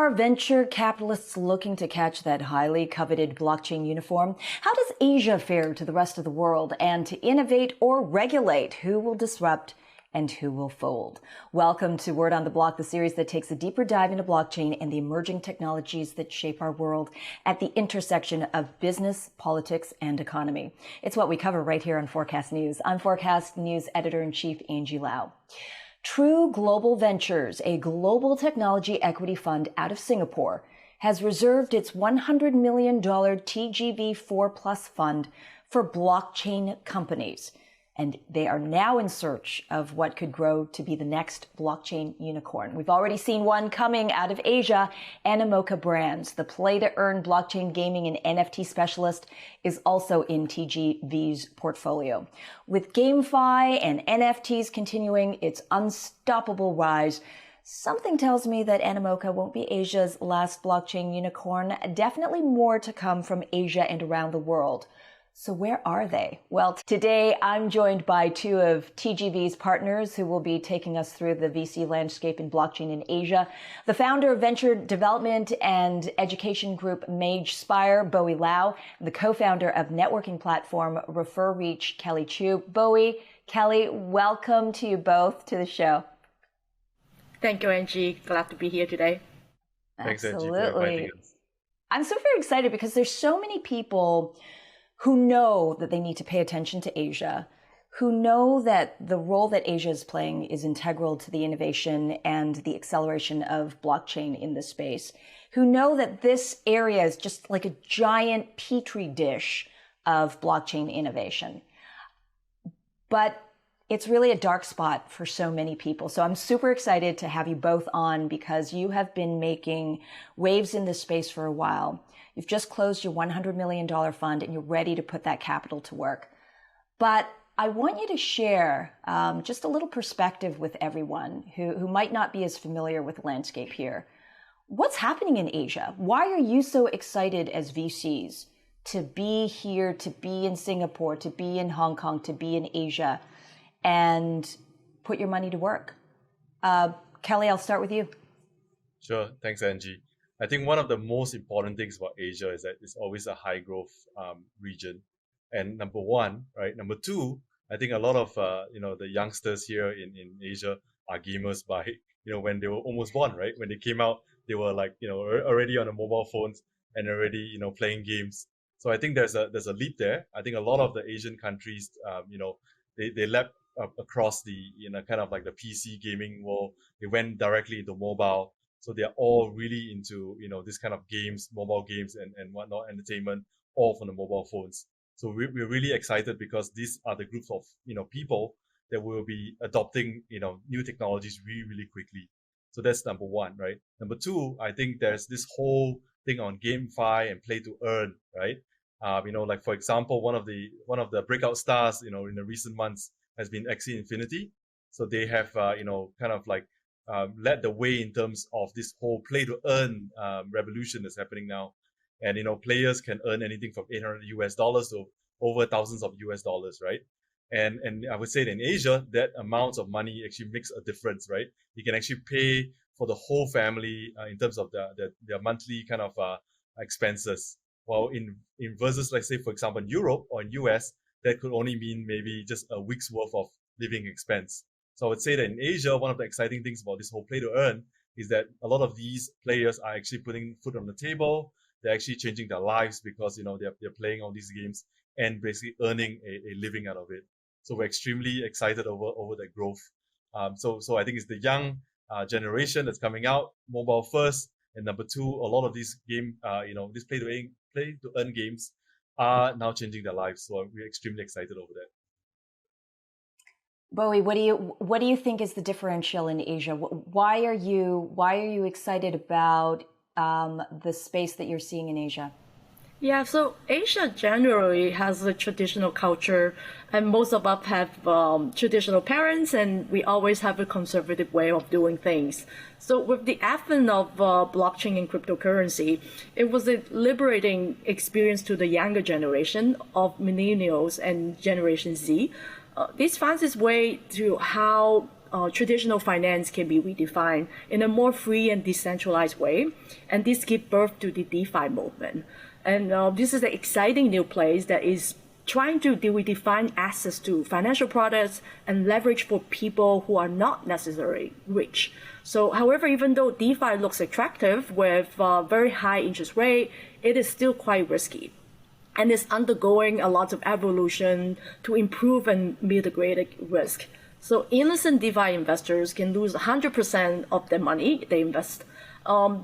are venture capitalists looking to catch that highly coveted blockchain unicorn? How does Asia fare to the rest of the world? And to innovate or regulate, who will disrupt and who will fold? Welcome to Word on the Block, the series that takes a deeper dive into blockchain and the emerging technologies that shape our world at the intersection of business, politics, and economy. It's what we cover right here on Forecast News. I'm Forecast News Editor-in-Chief Angie Lau. True Global Ventures, a global technology equity fund out of Singapore, has reserved its $100 million TGV4 Plus fund for blockchain companies. And they are now in search of what could grow to be the next blockchain unicorn. We've already seen one coming out of Asia. Animoca Brands, the play-to-earn blockchain gaming and NFT specialist, is also in TGV's portfolio. With GameFi and NFTs continuing its unstoppable rise, something tells me that Animoca won't be Asia's last blockchain unicorn. Definitely more to come from Asia and around the world. So where are they? Well, today I'm joined by two of TGV's partners who will be taking us through the VC landscape in blockchain in Asia. The founder of venture development and education group Mage Spire, Bowie Lau, and the co-founder of networking platform ReferReach, Kelly Chu. Bowie, Kelly, welcome to you both to the show. Thank you, Angie. Glad to be here today. Thanks, Angie, for inviting us. I'm super excited because there's so many people who know that they need to pay attention to Asia, who know that the role that Asia is playing is integral to the innovation and the acceleration of blockchain in this space, who know that this area is just like a giant petri dish of blockchain innovation. But it's really a dark spot for so many people. So I'm super excited to have you both on because you have been making waves in this space for a while. You've just closed your $100 million fund and you're ready to put that capital to work. But I want you to share just a little perspective with everyone who might not be as familiar with the landscape here. What's happening in Asia? Why are you so excited as VCs to be here, to be in Singapore, to be in Hong Kong, to be in Asia, and put your money to work? Kelly, I'll start with you. Sure. Thanks, Angie. I think one of the most important things about Asia is that it's always a high growth region. And number one, right? Number two, I think a lot of, the youngsters here in Asia are gamers by, when they were almost born, right? When they came out, they were like, already on the mobile phones and already, playing games. So I think there's a leap there. I think a lot of the Asian countries, they leapt across the, kind of like the PC gaming world. They went directly into mobile. So they're all really into, this kind of games, mobile games and whatnot, entertainment, all from the mobile phones. So we're really excited because these are the groups of, people that will be adopting, new technologies really, really quickly. So that's number one, right? Number two, I think there's this whole thing on GameFi and play to earn, right? Like for example, one of the breakout stars, in the recent months has been Axie Infinity. So they have, kind of like, led the way in terms of this whole play to earn revolution that's happening now. And, players can earn anything from $800 to over thousands of US dollars, right? And I would say that in Asia, that amount of money actually makes a difference, right? You can actually pay for the whole family in terms of their monthly kind of expenses. While in versus, like say, for example, in Europe or in US, that could only mean maybe just a week's worth of living expense. So I would say that in Asia, one of the exciting things about this whole play to earn is that a lot of these players are actually putting food on the table. They're actually changing their lives because, they're playing all these games and basically earning a living out of it. So we're extremely excited over that growth. So I think it's the young generation that's coming out, mobile first. And number two, a lot of these these play to earn games are now changing their lives. So we're extremely excited over that. Bowie, what do you think is the differential in Asia? Why are you excited about the space that you're seeing in Asia? Yeah, so Asia generally has a traditional culture, and most of us have traditional parents, and we always have a conservative way of doing things. So with the advent of blockchain and cryptocurrency, it was a liberating experience to the younger generation of millennials and Generation Z. This finds its way to how traditional finance can be redefined in a more free and decentralized way. And this gives birth to the DeFi movement. And this is an exciting new place that is trying to redefine access to financial products and leverage for people who are not necessarily rich. So, however, even though DeFi looks attractive with very high interest rate, it is still quite risky. And it's undergoing a lot of evolution to improve and mitigate risk. So innocent DeFi investors can lose 100% of their money they invest.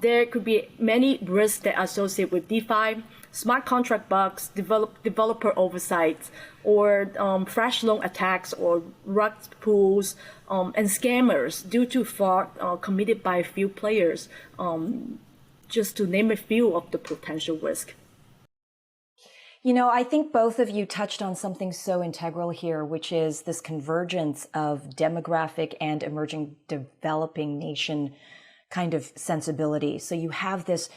There could be many risks that are associated with DeFi, smart contract bugs, developer oversight, or flash loan attacks or rug pulls, and scammers due to fraud committed by a few players, just to name a few of the potential risk. You know, I think both of you touched on something so integral here, which is this convergence of demographic and emerging developing nation kind of sensibility. So you have this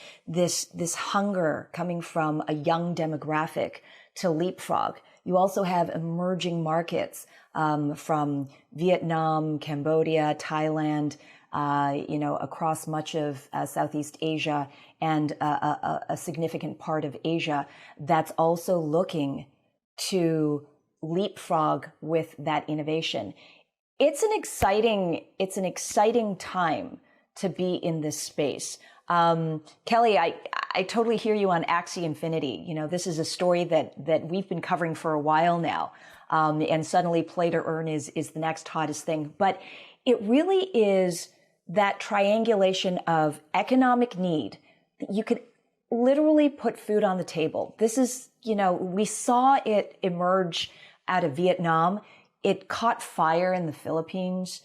hunger coming from a young demographic to leapfrog. You also have emerging markets from Vietnam, Cambodia, Thailand, across much of Southeast Asia and a significant part of Asia that's also looking to leapfrog with that innovation. It's an exciting time to be in this space. Kelly, I totally hear you on Axie Infinity. You know, this is a story that we've been covering for a while now. And suddenly play to earn is the next hottest thing. But it really is that triangulation of economic need. You could literally put food on the table. This is, we saw it emerge out of Vietnam. It caught fire in the Philippines,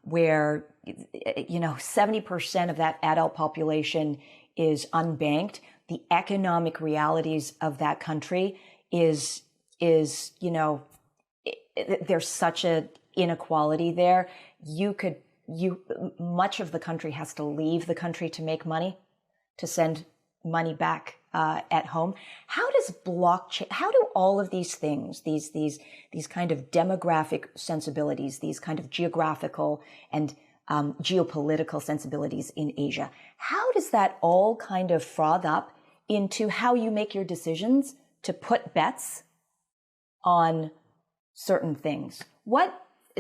where, 70% of that adult population is unbanked. The economic realities of that country is, there's such an inequality there. Much of the country has to leave the country to make money, to send money back at home. How does blockchain, how do all of these things, these kind of demographic sensibilities, these kind of geographical and geopolitical sensibilities in Asia, how does that all kind of froth up into how you make your decisions to put bets on certain things?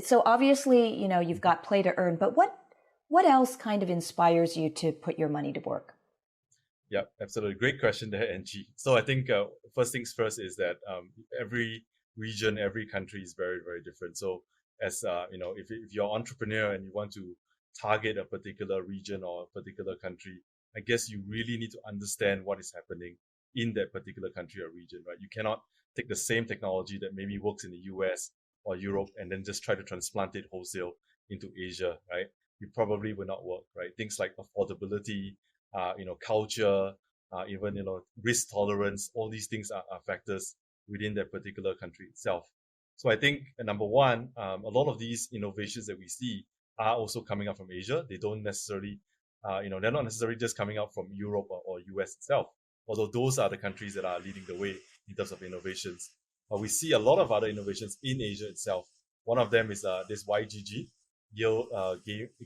So obviously, you've got play to earn, but what else kind of inspires you to put your money to work? Yeah, absolutely. Great question there, Angie. So I think first things first is that every region, every country is very, very different. So as if you're an entrepreneur and you want to target a particular region or a particular country, I guess you really need to understand what is happening in that particular country or region, right? You cannot take the same technology that maybe works in the US or Europe and then just try to transplant it wholesale into Asia, right? You probably will not work, right? Things like affordability, culture, even, risk tolerance, all these things are factors within that particular country itself. So I think number one, a lot of these innovations that we see are also coming up from Asia. They don't necessarily, they're not necessarily just coming out from Europe or US itself, although those are the countries that are leading the way in terms of innovations. But we see a lot of other innovations in Asia itself. One of them is this YGG,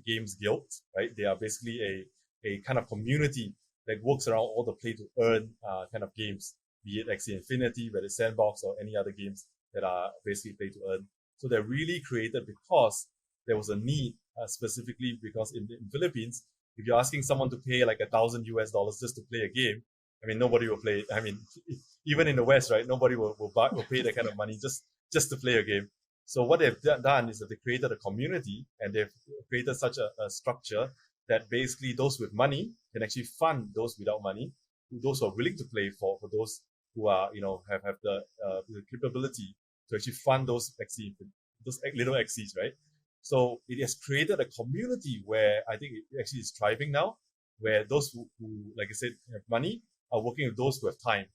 Games Guild, right? They are basically a kind of community that works around all the play to earn kind of games, be it Axie Infinity, whether it's Sandbox or any other games that are basically play to earn. So they're really created because there was a need, specifically because in the Philippines, if you're asking someone to pay like $1,000 US just to play a game, I mean, nobody will play it. I mean, even in the West, right? Nobody will pay that kind of money just to play a game. So what they've done is that they created a community and they've created such a structure that basically those with money can actually fund those without money, those who are willing to play for those who are, have the capability to actually fund those little Axies, right? So it has created a community where I think it actually is thriving now, where those who, like I said, have money are working with those who have time.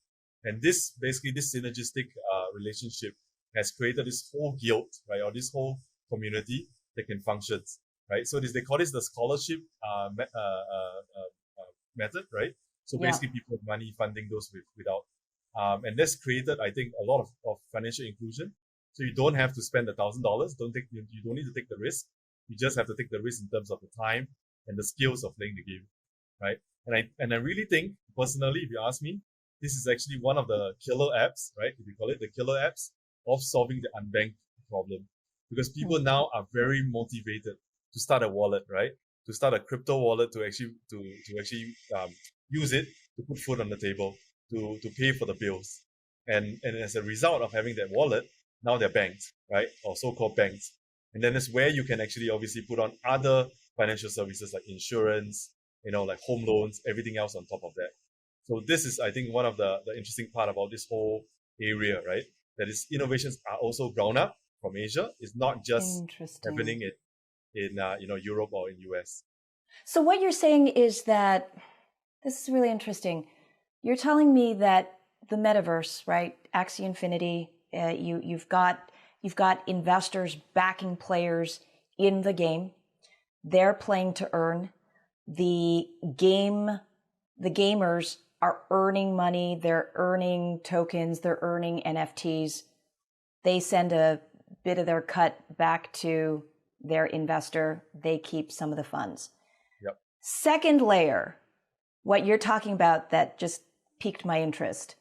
And this synergistic relationship has created this whole guild, right, or this whole community that can function, right? So they call this the scholarship method, right? So basically, people with money funding those without, and that's created, I think, a lot of financial inclusion. So you don't have to spend $1,000. You don't need to take the risk. You just have to take the risk in terms of the time and the skills of playing the game, right? And I really think, personally, if you ask me, this is actually one of the killer apps, right? If you call it the killer apps of solving the unbanked problem, because people now are very motivated to start a wallet, right? To start a crypto wallet to actually use it to put food on the table, to pay for the bills, and as a result of having that wallet, now they're banked, right? Or so-called banks, and then it's where you can actually obviously put on other financial services like insurance, like home loans, everything else on top of that. So this is, I think, one of the interesting part about this whole area, right? That is, innovations are also ground up from Asia. It's not just happening in Europe or in US. So what you're saying is that, this is really interesting. You're telling me that the metaverse, right? Axie Infinity, you've got investors backing players in the game. They're playing to earn. The gamers are earning money. They're earning tokens. They're earning NFTs. They send a bit of their cut back to their investor. They keep some of the funds. Yep. Second layer, what you're talking about that just piqued my interest.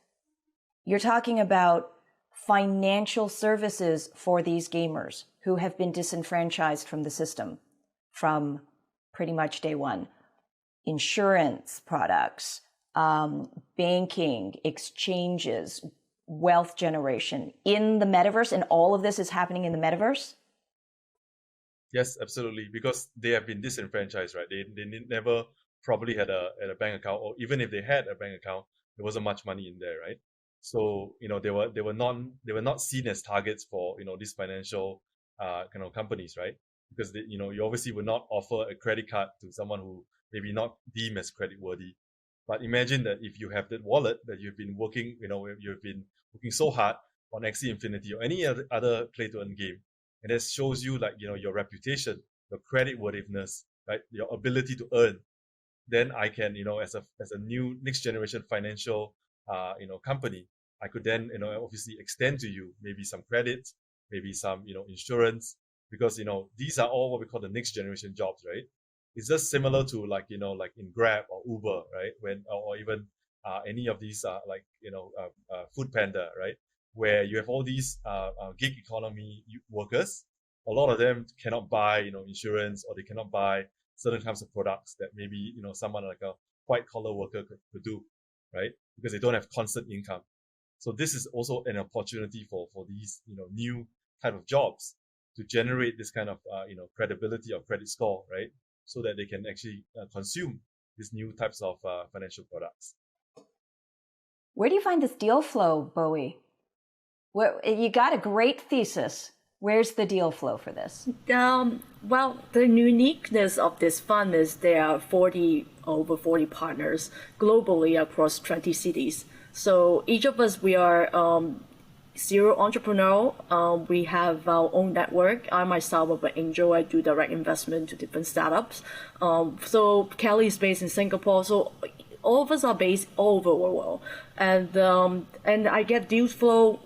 You're talking about financial services for these gamers who have been disenfranchised from the system from pretty much day one. Insurance products, banking, exchanges, wealth generation in the metaverse, and all of this is happening in the metaverse? Yes, absolutely, because they have been disenfranchised, right? They never probably had a bank account, or even if they had a bank account, there wasn't much money in there, right? So they were not seen as targets for these financial companies, right? Because you obviously would not offer a credit card to someone who maybe not deemed as credit worthy. But imagine that if you have that wallet that you've been working, you've been working so hard on Axie Infinity or any other play to earn game, and that shows you your reputation, your credit worthiness, right? Your ability to earn. Then I can, as a new next generation financial, company, I could then, obviously extend to you maybe some credit, maybe some, insurance, because, these are all what we call the next generation jobs, right? It's just similar to like in Grab or Uber, right? Or even any of these Food Panda, right? Where you have all these gig economy workers. A lot of them cannot buy, insurance, or they cannot buy certain kinds of products that maybe, someone like a white collar worker could do, right? Because they don't have constant income. So this is also an opportunity for these, new type of jobs to generate this kind of, credibility or credit score, right? So that they can actually consume these new types of financial products. Where do you find this deal flow, Bowie? You got a great thesis. Where's the deal flow for this? Well, the uniqueness of this fund is there are over 40 partners globally across 20 cities. So each of us, we are serial entrepreneur. We have our own network. I myself am an angel. I do direct investment to different startups. So Kelly is based in Singapore. So all of us are based all over the world, and I get deal flow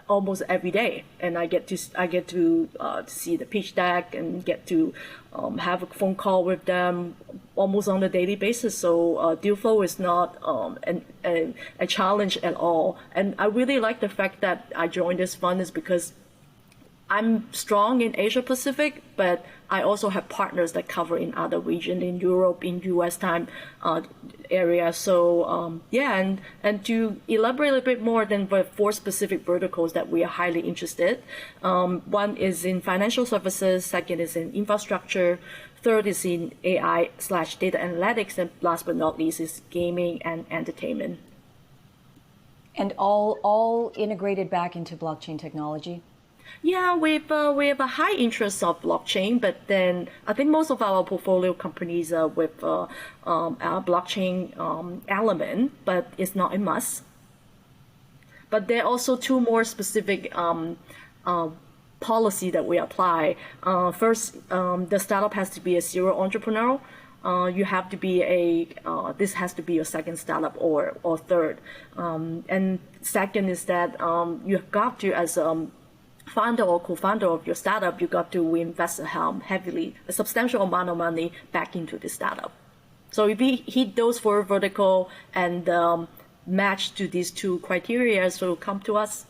almost every day, and I get to see the pitch deck and get to have a phone call with them almost on a daily basis. So deal flow is not a challenge at all, and I really like the fact that I joined this fund is because I'm strong in Asia Pacific, but I also have partners that cover in other regions, in Europe, in US time area. So and to elaborate a bit more than the 4 specific verticals that we are highly interested. One is in financial services, second is in infrastructure, third is in AI/data analytics, and last but not least is gaming and entertainment. And all integrated back into blockchain technology? Yeah, we have a high interest of blockchain, but then I think most of our portfolio companies are with our blockchain element, but it's not a must. But there are also 2 more specific policy that we apply. First, the startup has to be a serial entrepreneur. You have to be this has to be your second startup or third. And second is that you have got to, as founder or co-founder of your startup, you got to invest a substantial amount of money back into the startup. So if we hit those 4 vertical and match to these 2 criteria, so come to us.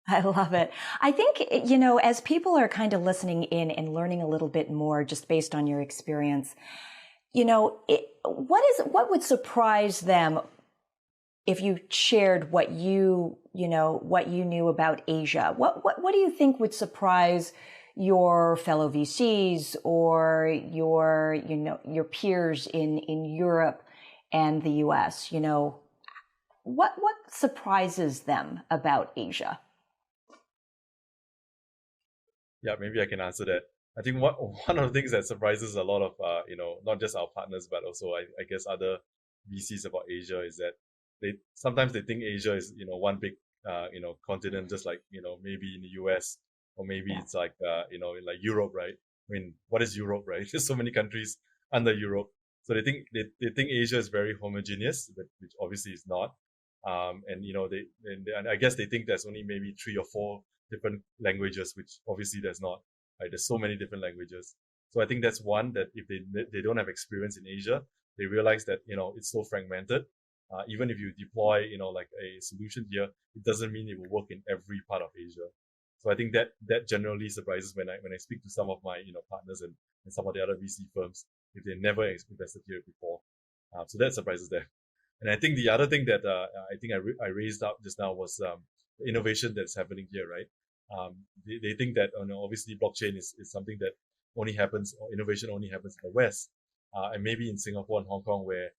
I love it. I think, you know, as people are kind of listening in and learning a little bit more just based on your experience, you know, what would surprise them if you shared what you knew about Asia? What do you think would surprise your fellow VCs or your peers in Europe and the US? You know, what surprises them about Asia? Yeah, maybe I can answer that. I think one of the things that surprises a lot of not just our partners but also I guess other VCs about Asia is that they sometimes think Asia is one big continent, just like maybe in the US, or maybe it's like like Europe, right? I mean, what is Europe, right? There's so many countries under Europe, so they think Asia is very homogeneous, which obviously is not. And I guess they think there's only maybe 3 or 4 different languages, which obviously there's not. Right? There's so many different languages. So I think that's one, that if they don't have experience in Asia, they realize that it's so fragmented. Even if you deploy like a solution here, it doesn't mean it will work in every part of Asia. So I think that generally surprises when I speak to some of my partners and some of the other VC firms, if they never invested here before. So that surprises them. And I think the other thing that I think I raised up just now was the innovation that's happening here, right? They think that obviously blockchain is something that only happens, or innovation only happens in the West, and maybe in Singapore and Hong Kong where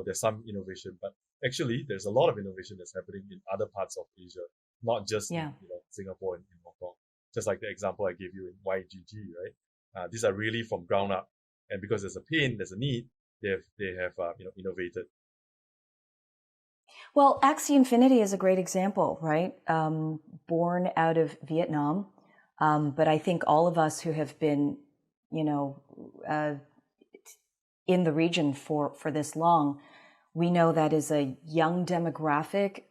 there's some innovation, but actually there's a lot of innovation that's happening in other parts of Asia, not just in Singapore and in Hong Kong. Just like the example I gave you in YGG, right? These are really from ground up, and because there's a pain, there's a need, they have innovated. Well, Axie Infinity is a great example, right? Born out of Vietnam. But I think all of us who have been, in the region for this long, we know that is a young demographic,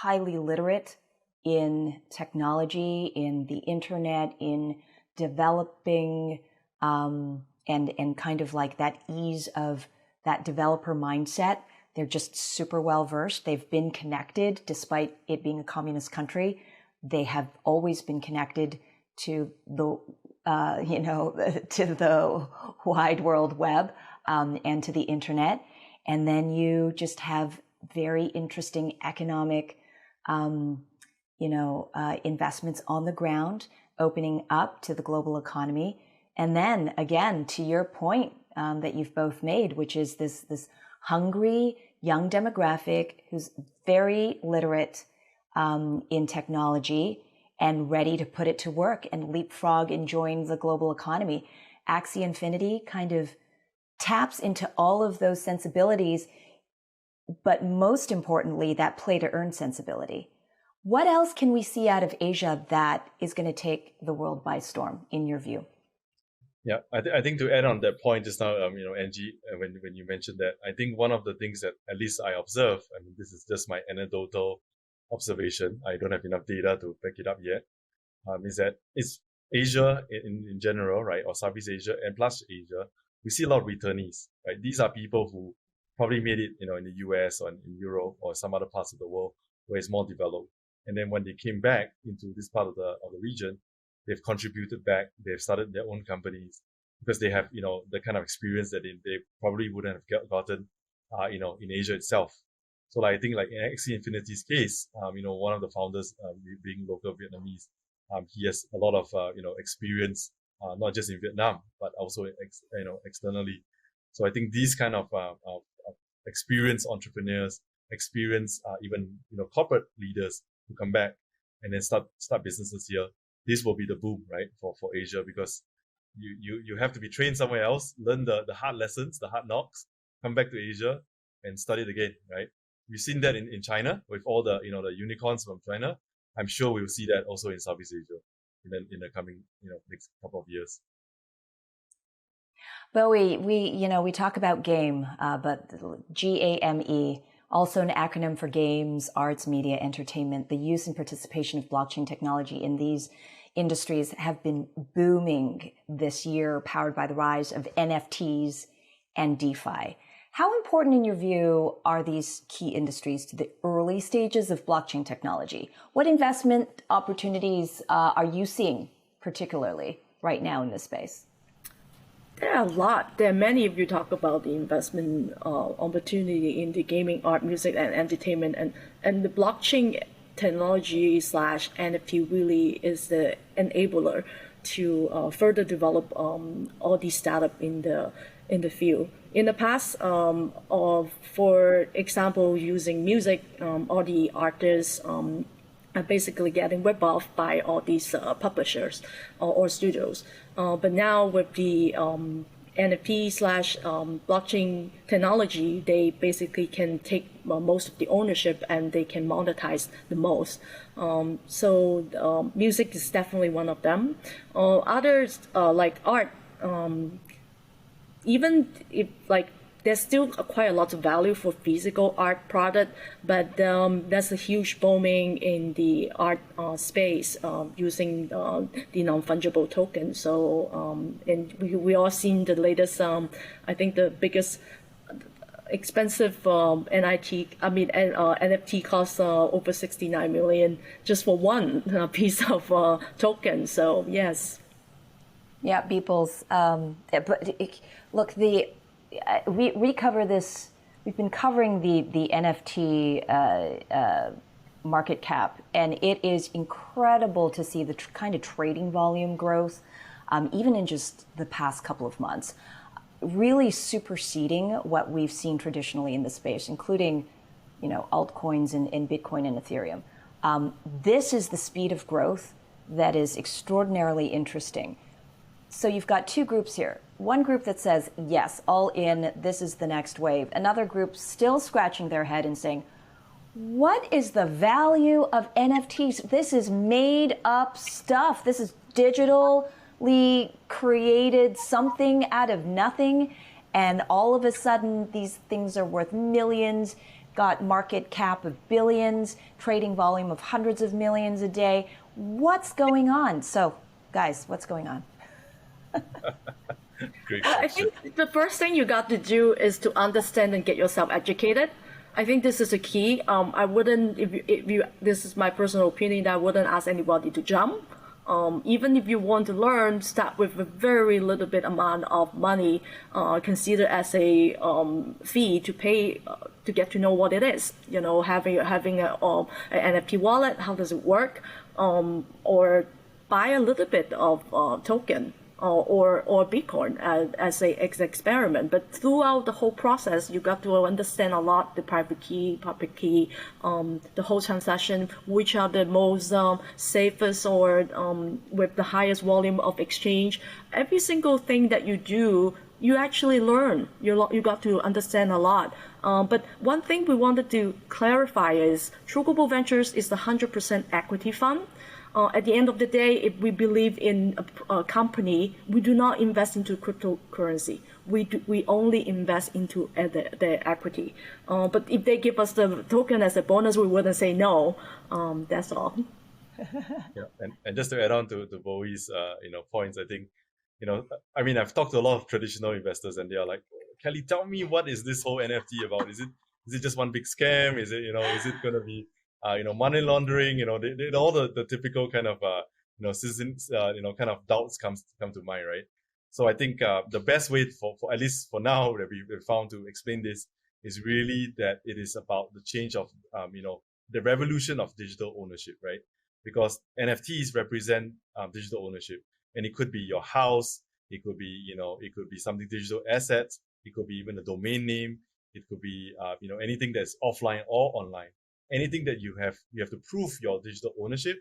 highly literate in technology, in the internet, in developing, and kind of like that ease of that developer mindset. They're just super well versed. They've been connected despite it being a communist country. They have always been connected to the, to the wide world web, and to the internet. And then you just have very interesting economic, investments on the ground, opening up to the global economy. And then again, to your point, that you've both made, which is this hungry young demographic who's very literate in technology and ready to put it to work and leapfrog and join the global economy. Axie Infinity kind of taps into all of those sensibilities, but most importantly, that play to earn sensibility. What else can we see out of Asia that is going to take the world by storm, in your view? Yeah, I think to add on that point just now, Angie, when you mentioned that, I think one of the things that at least I observe, I mean, this is just my anecdotal observation, I don't have enough data to back it up yet, is that it's Asia in general, right, or Southeast Asia and plus Asia, we see a lot of returnees, right? These are people who probably made it, in the US or in Europe or some other parts of the world where it's more developed. And then when they came back into this part of the region, they've contributed back, they've started their own companies because they have, the kind of experience that they probably wouldn't have gotten, in Asia itself. So I think like in Axie Infinity's case, one of the founders, being local Vietnamese, he has a lot of, experience, not just in Vietnam, but also, externally. So I think these kind of experienced entrepreneurs, experienced, even, corporate leaders who come back and then start businesses here, this will be the boom, right, for Asia, because you have to be trained somewhere else, learn the hard lessons, the hard knocks, come back to Asia and study it again, right? We've seen that in China with all the, the unicorns from China. I'm sure we'll see that also in Southeast Asia in the coming, next couple of years. Well, we talk about game, but GAME. also an acronym for games, arts, media, entertainment. The use and participation of blockchain technology in these industries have been booming this year, powered by the rise of NFTs and DeFi. How important, in your view, are these key industries to the early stages of blockchain technology? What investment opportunities are you seeing particularly right now in this space? There are a lot. There are many if you talk about the investment opportunity in the gaming, art, music, and entertainment. And the blockchain technology / NFT really is the enabler to further develop all these startups in the field. In the past, for example, using music, all the artists are basically getting ripped off by all these publishers or studios. But now with the NFT / blockchain technology, they basically can take most of the ownership and they can monetize the most. So music is definitely one of them. Others like art, even if like there's still quite a lot of value for physical art product, but there's a huge booming in the art space using the non-fungible token. So and we all seen the latest. I think the biggest expensive NFT costs over 69 million just for one piece of token. So yes. Yeah, Beeples. Look, we cover this. We've been covering the NFT market cap, and it is incredible to see the kind of trading volume growth, even in just the past couple of months, really superseding what we've seen traditionally in the space, including, altcoins and Bitcoin and Ethereum. This is the speed of growth that is extraordinarily interesting. So you've got two groups here. One group that says, yes, all in, this is the next wave. Another group still scratching their head and saying, what is the value of NFTs? This is made up stuff. This is digitally created something out of nothing. And all of a sudden, these things are worth millions, got market cap of billions, trading volume of hundreds of millions a day. What's going on? So, guys, what's going on? Great I think the first thing you got to do is to understand and get yourself educated. I think this is a key. I wouldn't, if you, this is my personal opinion, I wouldn't ask anybody to jump. Even if you want to learn, start with a very little bit amount of money, consider as a fee to pay to get to know what it is. Having an NFT wallet, how does it work, or buy a little bit of token. Or Bitcoin as an experiment. But throughout the whole process, you got to understand a lot, the private key, public key, the whole transaction, which are the most safest or with the highest volume of exchange. Every single thing that you do, you actually learn. You got to understand a lot. But one thing we wanted to clarify is True Global Ventures is the 100% equity fund. At the end of the day, if we believe in a company, we do not invest into cryptocurrency. We only invest into the equity. But if they give us the token as a bonus, we wouldn't say no. That's all. Yeah, and just to add on to Bowie's points, I think I've talked to a lot of traditional investors, and they are like, Kelly, tell me, what is this whole NFT about? Is it just one big scam? Is it is it going to be money laundering? They all the typical kind of citizens kind of doubts come to mind, right? So I think the best way for at least for now that we've found to explain this is really that it is about the change of the revolution of digital ownership, right? Because NFTs represent digital ownership, and it could be your house, it could be something digital assets, it could be even a domain name, it could be anything that's offline or online. Anything that you have to prove your digital ownership,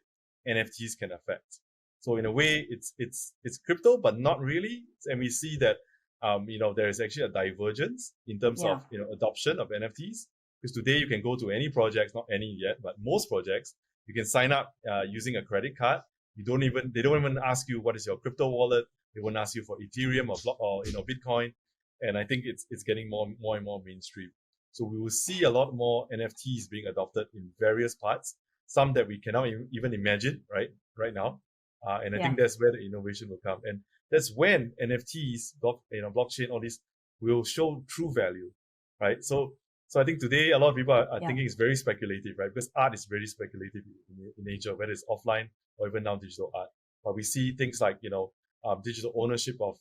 NFTs can affect. So in a way, it's crypto, but not really. And we see that there is actually a divergence in terms of adoption of NFTs. Because today you can go to any projects, not any yet, but most projects, you can sign up using a credit card. They don't even ask you what is your crypto wallet. They won't ask you for Ethereum or Bitcoin. And I think it's getting more and more mainstream. So we will see a lot more NFTs being adopted in various parts, some that we cannot even imagine right now. And I think that's where the innovation will come. And that's when NFTs, blockchain, all this will show true value, right? So I think today a lot of people are thinking it's very speculative, right? Because art is very speculative in nature, whether it's offline or even now digital art. But we see things like, digital ownership of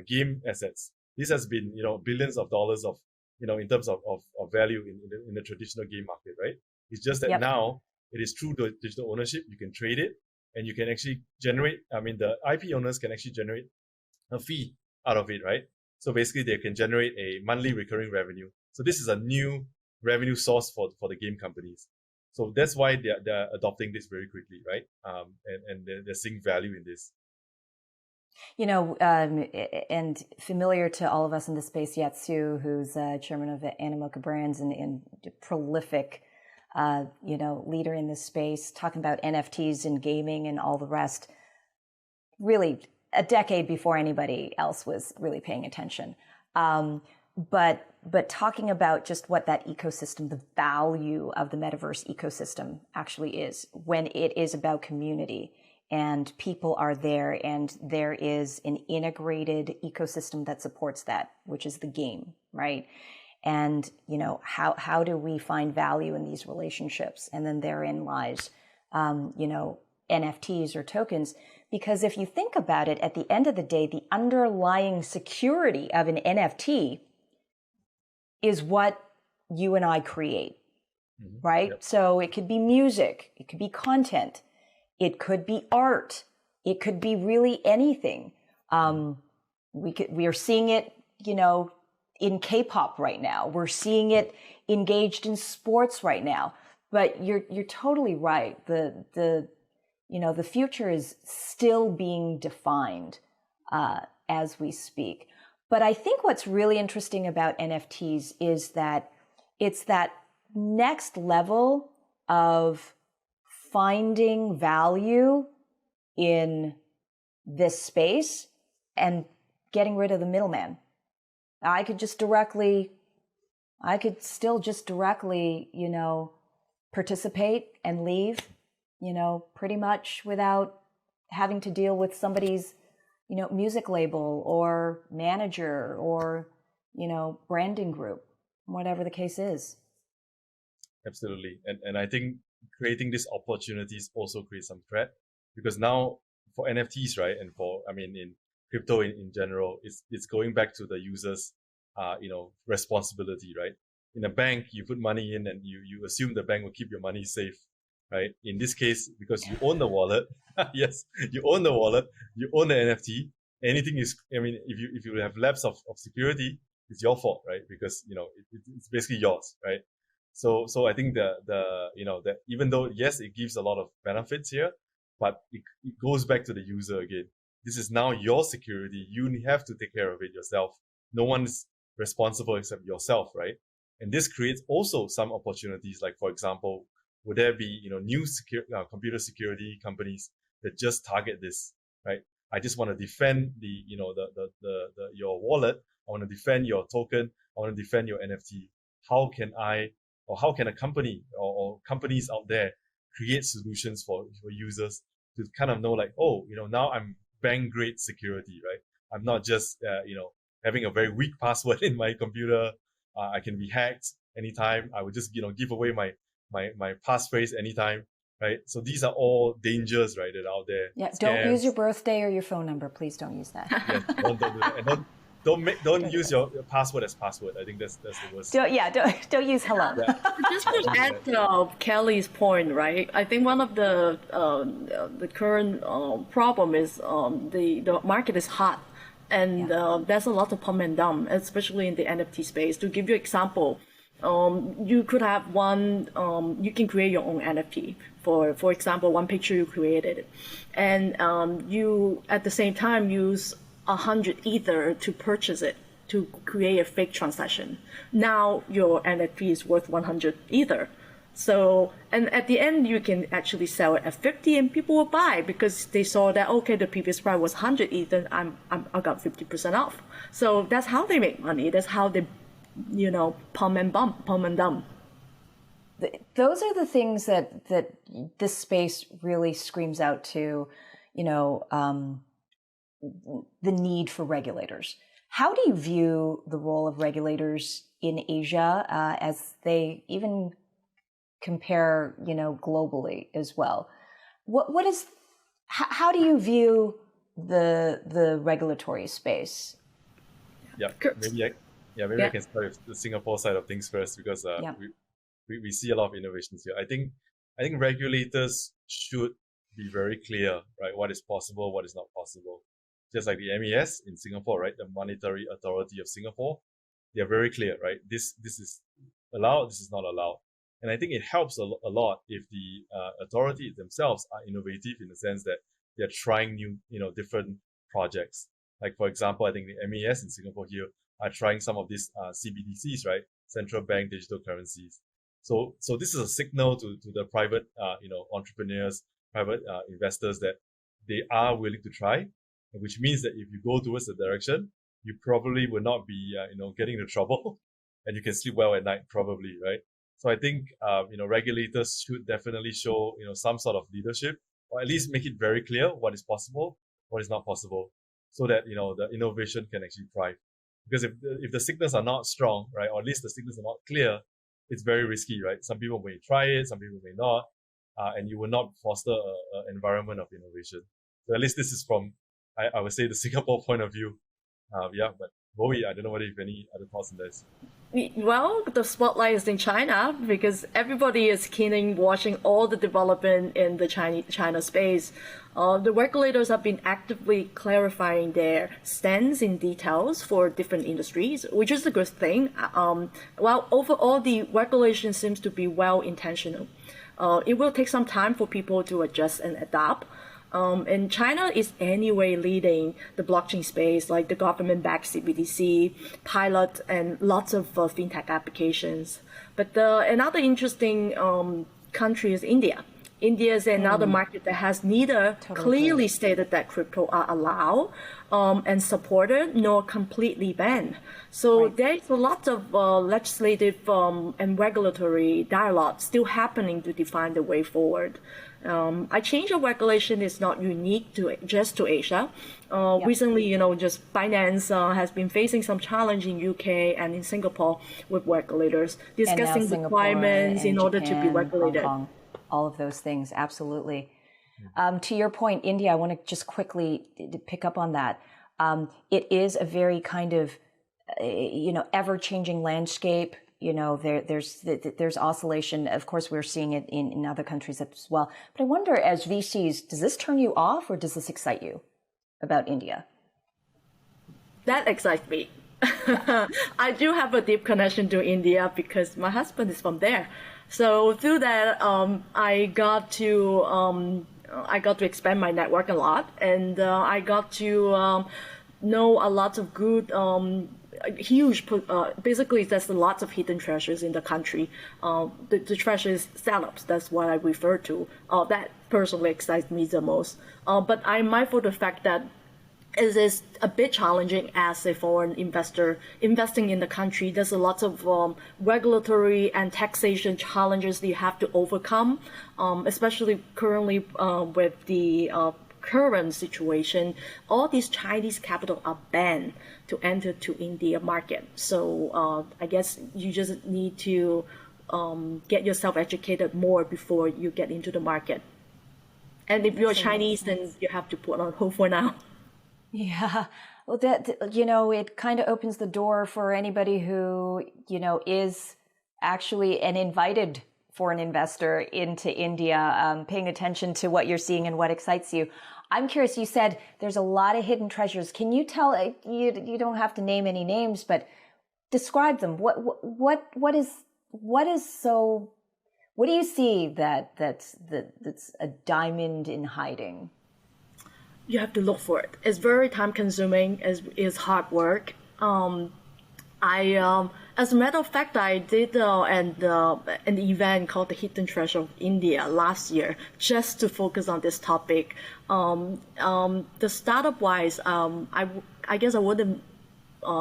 game assets. This has been, billions of dollars of, in terms of value in the traditional game market, right? It's just that now it is through the digital ownership, you can trade it and you can actually generate, the IP owners can actually generate a fee out of it, right? So basically they can generate a monthly recurring revenue. So this is a new revenue source for the game companies. So that's why they're adopting this very quickly, right? And they're seeing value in this. And familiar to all of us in this space, Yatsu, who's chairman of Animoca Brands and prolific, leader in this space, talking about NFTs and gaming and all the rest, really a decade before anybody else was really paying attention. But talking about just what that ecosystem, the value of the metaverse ecosystem actually is, when it is about community and people are there and there is an integrated ecosystem that supports that, which is the game, right? And, how do we find value in these relationships? And then therein lies, NFTs or tokens. Because if you think about it, at the end of the day, the underlying security of an NFT is what you and I create, right? Yep. So it could be music, it could be content, it could be art, it could be really anything. We are seeing it, in K-pop right now. We're seeing it engaged in sports right now. But you're totally right. The future is still being defined as we speak. But I think what's really interesting about NFTs is that it's that next level of finding value in this space and getting rid of the middleman. I could still just directly, participate and leave, pretty much without having to deal with somebody's, music label or manager or, branding group, whatever the case is. Absolutely. And I think creating these opportunities also creates some threat, because now for NFTs, right, and in crypto in general, it's going back to the user's, responsibility, right? In a bank, you put money in and you assume the bank will keep your money safe, right? In this case, because you own the wallet, yes, you own the wallet, you own the NFT. Anything is, if you have lapse of security, it's your fault, right? Because it's basically yours, right? So I think that even though yes, it gives a lot of benefits here, but it goes back to the user again. This is now your security. You have to take care of it yourself. No one's responsible except yourself, right? And this creates also some opportunities. Like, for example, would there be, new computer security companies that just target this, right? I just want to defend your wallet. I want to defend your token. I want to defend your NFT. How can a company or companies out there create solutions for users to kind of know, like, now I'm bank grade security, right? I'm not just, having a very weak password in my computer. I can be hacked anytime. I would just, give away my passphrase anytime, right? So these are all dangers, right, that are out there. Yeah, scams. Don't use your birthday or your phone number. Please don't use that. Yes, don't do that. And don't use your password as password. I think that's the worst. Don't use hello. Yeah. Just to add to Kelly's point, right? I think one of the current problem is the market is hot. And there's a lot of pump and dump, especially in the NFT space. To give you an example, you could have you can create your own NFT. For example, one picture you created, and you at the same time use 100 Ether to purchase it, to create a fake transaction. Now your NFT is worth 100 Ether. So, and at the end, you can actually sell it at 50 and people will buy because they saw that, okay, the previous price was 100 Ether, I got 50% off. So that's how they make money. That's how they pump and dump. Those are the things that this space really screams out to, the need for regulators. How do you view the role of regulators in Asia as they even compare, globally as well? How do you view the regulatory space? Yeah, maybe I can start with the Singapore side of things first, because we see a lot of innovations here. I think regulators should be very clear, right? What is possible, what is not possible. Just like the MES in Singapore, right? The Monetary Authority of Singapore, they are very clear, right? This is allowed, this is not allowed. And I think it helps a lot if the authorities themselves are innovative, in the sense that they're trying new, different projects. Like, for example, I think the MES in Singapore here are trying some of these CBDCs, right? Central bank digital currencies. So this is a signal to the private, entrepreneurs, private investors, that they are willing to try, which means that if you go towards the direction, you probably will not be, getting into trouble, and you can sleep well at night, probably, right? So I think, regulators should definitely show, some sort of leadership, or at least make it very clear what is possible, what is not possible, so that, the innovation can actually thrive. Because if the signals are not strong, right, or at least the signals are not clear, it's very risky, right? Some people may try it, some people may not, and you will not foster an environment of innovation. So at least this is from, I would say, the Singapore point of view. But Bowie, I don't know whether you have any other thoughts on this. Well, the spotlight is in China, because everybody is keen in watching all the development in the China space. The regulators have been actively clarifying their stance in details for different industries, which is a good thing. While overall the regulation seems to be well-intentional, it will take some time for people to adjust and adapt. And China is anyway leading the blockchain space, like the government-backed CBDC, pilot, and lots of fintech applications. But another interesting country is India. India is another market that has neither clearly stated that crypto are allowed and supported, nor completely banned. So there's a lot of legislative and regulatory dialogue still happening to define the way forward. A change of regulation is not unique just to Asia. Recently, just Binance has been facing some challenge in UK and in Singapore with regulators discussing requirements in order to be regulated. Hong Kong, all of those things, absolutely. To your point, India, I want to just quickly pick up on that. It is a very kind of, ever-changing landscape. There's oscillation. Of course, we're seeing it in other countries as well. But I wonder, as VCs, does this turn you off, or does this excite you about India? That excites me. I do have a deep connection to India because my husband is from there. So through that, I got to expand my network a lot, and I got to know a lot of good. Basically, there's lots of hidden treasures in the country. The treasures startups, that's what I refer to. That personally excites me the most. But I'm mindful of the fact that it is a bit challenging as a foreign investor investing in the country. There's a lot of regulatory and taxation challenges that you have to overcome, especially currently with the current situation. All these Chinese capital are banned to enter to India market. So I guess you just need to get yourself educated more before you get into the market. And if you're Chinese, then you have to put on hold for now. Yeah. Well, it kind of opens the door for anybody who, is actually an invited foreign investor into India, paying attention to what you're seeing and what excites you. I'm curious, you said there's a lot of hidden treasures. Can you tell, you don't have to name any names, but describe them. What do you see that's a diamond in hiding? You have to look for it. It's very time consuming. It's hard work. As a matter of fact, I did an event called the Hidden Treasure of India last year, just to focus on this topic. The startup wise, I guess I wouldn't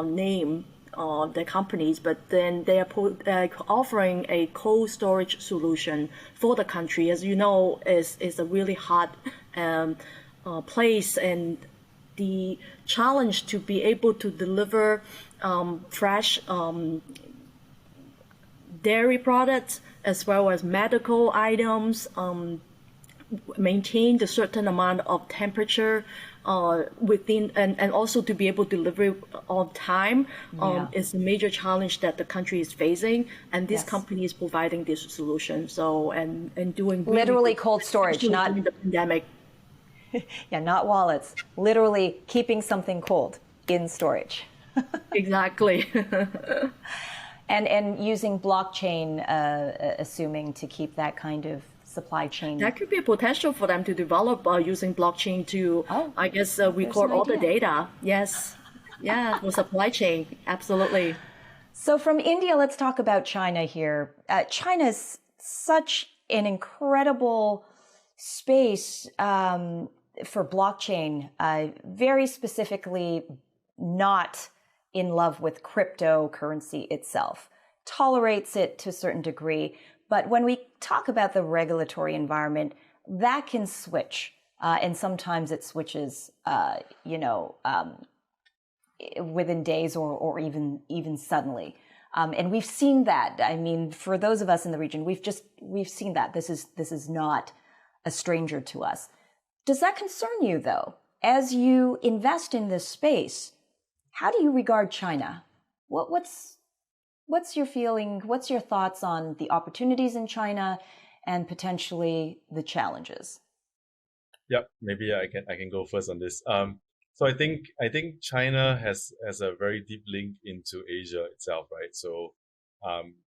name the companies, but then they are offering a cold storage solution for the country. As you know, is a really hot place, and the challenge to be able to deliver fresh dairy products as well as medical items, maintain a certain amount of temperature within, and also to be able to deliver on time is a major challenge that the country is facing. And this company is providing this solution. So, and doing really literally cold storage, not during the pandemic. Yeah, not wallets, literally keeping something cold in storage. Exactly. and using blockchain, assuming to keep that kind of supply chain. That could be a potential for them to develop using blockchain to, I guess, record all the data. Yes. Yeah, for supply chain. Absolutely. So from India, let's talk about China here. China's such an incredible space for blockchain, very specifically not in love with cryptocurrency itself, tolerates it to a certain degree. But when we talk about the regulatory environment, that can switch. And sometimes it switches, within days or even suddenly. And we've seen that. I mean, for those of us in the region, we've seen that. This is not a stranger to us. Does that concern you, though? As you invest in this space, how do you regard China? What's your feeling? What's your thoughts on the opportunities in China and potentially the challenges? Yep, maybe I can go first on this. So I think China has a very deep link into Asia itself, right? So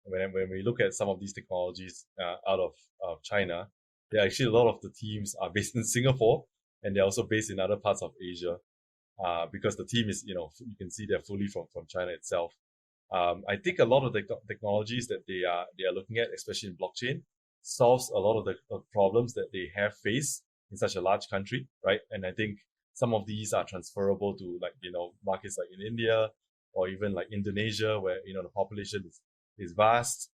when we look at some of these technologies out of China, a lot of the teams are based in Singapore, and they're also based in other parts of Asia, because the team is, you can see they're fully from China itself. I think a lot of the technologies that they are looking at, especially in blockchain, solves a lot of the problems that they have faced in such a large country, right? And I think some of these are transferable to markets like in India or even like Indonesia, where the population is vast.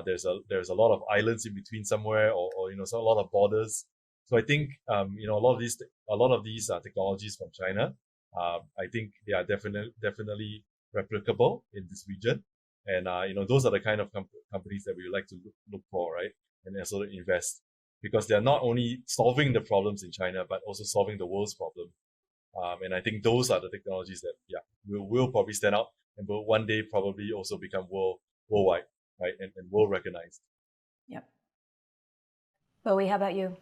There's a lot of islands in between somewhere, or so a lot of borders. So I think a lot of these technologies from China, I think they are definitely replicable in this region, and those are the kind of companies that we would like to look for, right? And also to invest, because they are not only solving the problems in China but also solving the world's problem. And I think those are the technologies that will probably stand out and will one day probably also become worldwide, right, and world recognized. Yep. Bowie, how about you?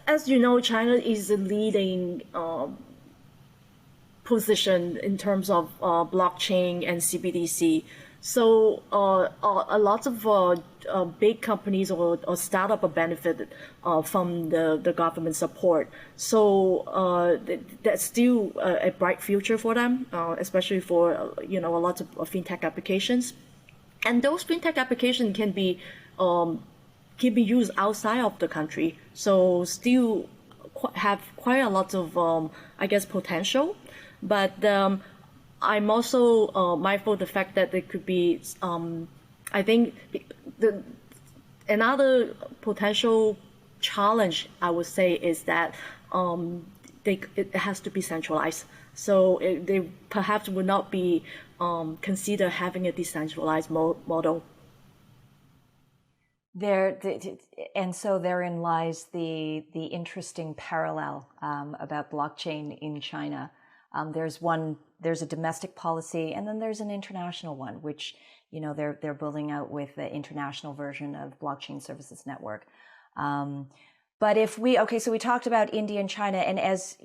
As you know, China is a leading position in terms of blockchain and CBDC. So a lot of big companies or startup are benefited from the government support. So that's still a bright future for them, especially for a lot of fintech applications. And those fintech applications can be used outside of the country. So still have quite a lot of potential. But I'm also mindful of the fact that there could be, I think, another potential challenge, I would say, is that it has to be centralized. So they perhaps would not be consider having a decentralized model. And so therein lies the interesting parallel about blockchain in China. There's a domestic policy, and then there's an international one, which, they're building out with the international version of Blockchain Services Network. But so we talked about India and China, and as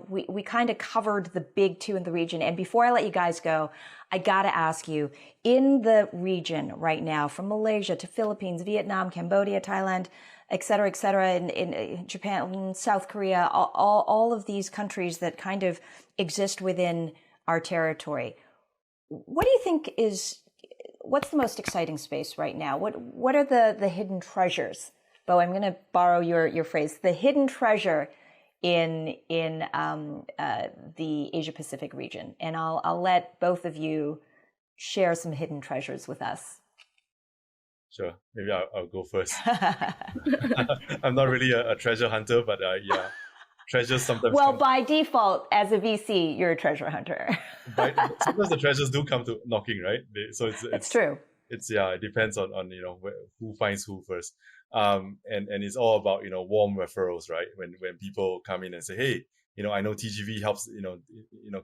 we kind of covered the big two in the region. And before I let you guys go, I got to ask you, in the region right now, from Malaysia to Philippines, Vietnam, Cambodia, Thailand, et cetera, in Japan, South Korea, all of these countries that kind of exist within our territory. What do you think what's the most exciting space right now? What are the hidden treasures? Bo, I'm going to borrow your phrase, the hidden treasure in the Asia Pacific region, and I'll let both of you share some hidden treasures with us. Sure, maybe I'll go first. I'm not really a treasure hunter, but yeah, treasures sometimes. Well, by default, as a VC, you're a treasure hunter. Sometimes the treasures do come to knocking, right? So it's true. It's it depends on who finds who first. And it's all about warm referrals, right? When people come in and say, hey, I know TGV helps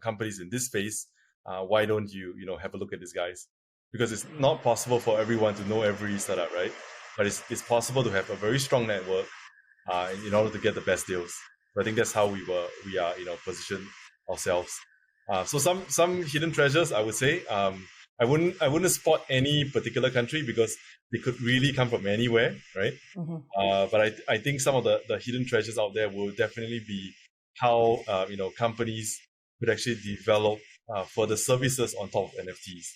companies in this space. Why don't you have a look at these guys? Because it's not possible for everyone to know every startup, right? But it's possible to have a very strong network in order to get the best deals. So I think that's how we are positioned ourselves. So some hidden treasures, I would say. I wouldn't spot any particular country because they could really come from anywhere, right? Mm-hmm. But I think some of the hidden treasures out there will definitely be how companies could actually develop further services on top of NFTs.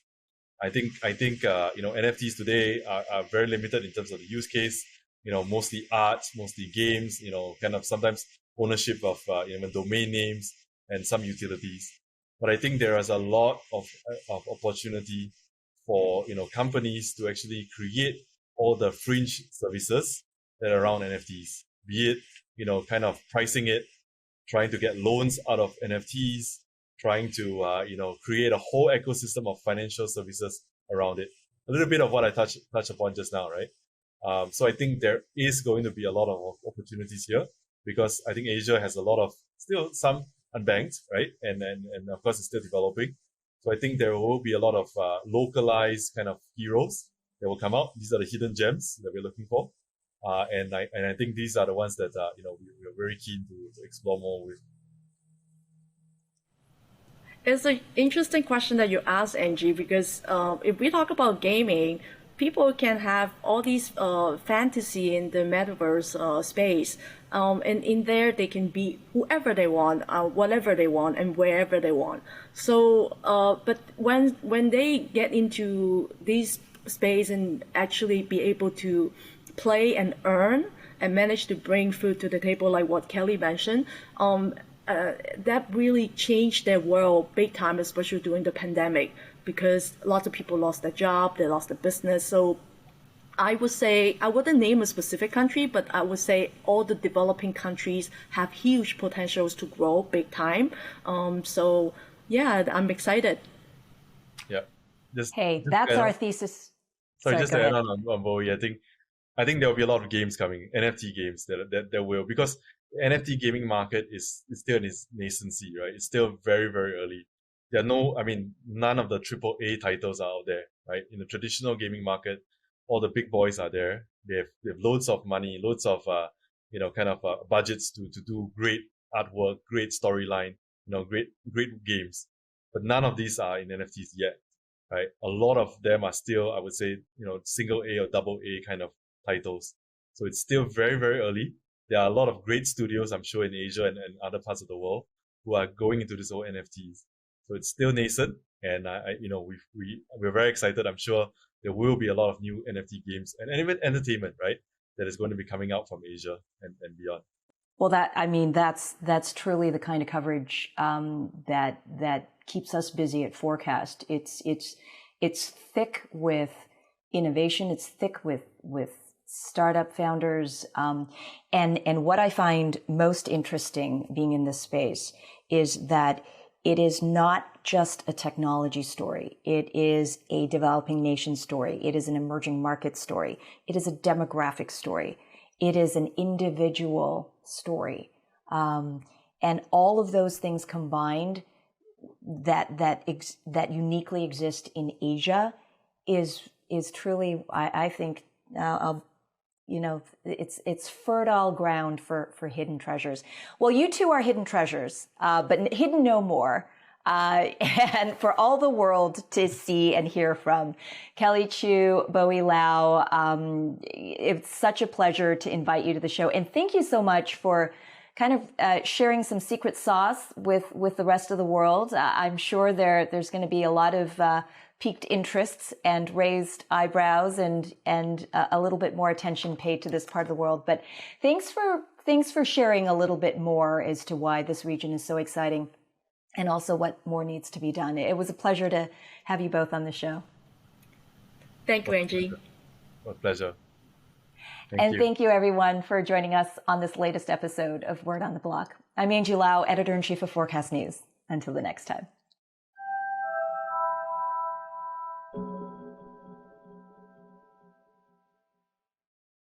I think NFTs today are very limited in terms of the use case. Mostly art, mostly games. Kind of sometimes ownership of domain names and some utilities. But I think there is a lot of opportunity for companies to actually create all the fringe services that are around NFTs. Be it kind of pricing it, trying to get loans out of NFTs, trying to create a whole ecosystem of financial services around it. A little bit of what I touched upon just now, right? So I think there is going to be a lot of opportunities here because I think Asia has a lot of still some unbanked, right? And of course it's still developing. So I think there will be a lot of localized kind of heroes that will come out. These are the hidden gems that we're looking for. And I think these are the ones that we're very keen to explore more with. It's an interesting question that you asked, Angie, because if we talk about gaming, people can have all these fantasy in the metaverse space. And in there, they can be whoever they want, whatever they want, and wherever they want. So, but when they get into this space and actually be able to play and earn and manage to bring food to the table, like what Kelly mentioned, that really changed their world big time, especially during the pandemic, because lots of people lost their job, they lost their business. So I would say, I wouldn't name a specific country, but I would say all the developing countries have huge potentials to grow big time. So yeah, I'm excited. Yeah. That's our thesis. Sorry, just to add on Bowie, I think there will be a lot of games coming, NFT games that will, because the NFT gaming market is still in its nascency, right? It's still very, very early. None of the AAA titles are out there, right? In the traditional gaming market, all the big boys are there. They have loads of money, loads of budgets to do great artwork, great storyline, great games. But none of these are in NFTs yet, right? A lot of them are still, I would say, single A or double A kind of titles. So it's still very, very early. There are a lot of great studios, I'm sure, in Asia and other parts of the world who are going into this whole NFTs. So it's still nascent, and we're very excited. I'm sure there will be a lot of new NFT games and even entertainment, right, that is going to be coming out from Asia and beyond. Well, that's truly the kind of coverage that keeps us busy at Forecast. It's thick with innovation. It's thick with startup founders. And what I find most interesting being in this space is that it is not just a technology story. It is a developing nation story. It is an emerging market story. It is a demographic story. It is an individual story. And all of those things combined that uniquely exist in Asia is truly, I think, it's fertile ground for hidden treasures. Well, you two are hidden treasures, but hidden no more. And for all the world to see and hear from. Kelly Chu, Bowie Lau, it's such a pleasure to invite you to the show. And thank you so much for kind of sharing some secret sauce with the rest of the world. I'm sure there's going to be a lot of piqued interests and raised eyebrows and a little bit more attention paid to this part of the world. But thanks thanks for sharing a little bit more as to why this region is so exciting and also what more needs to be done. It was a pleasure to have you both on the show. Thank you, Angie. My pleasure. Thank you, everyone, for joining us on this latest episode of Word on the Block. I'm Angie Lau, Editor-in-Chief of Forecast News. Until the next time.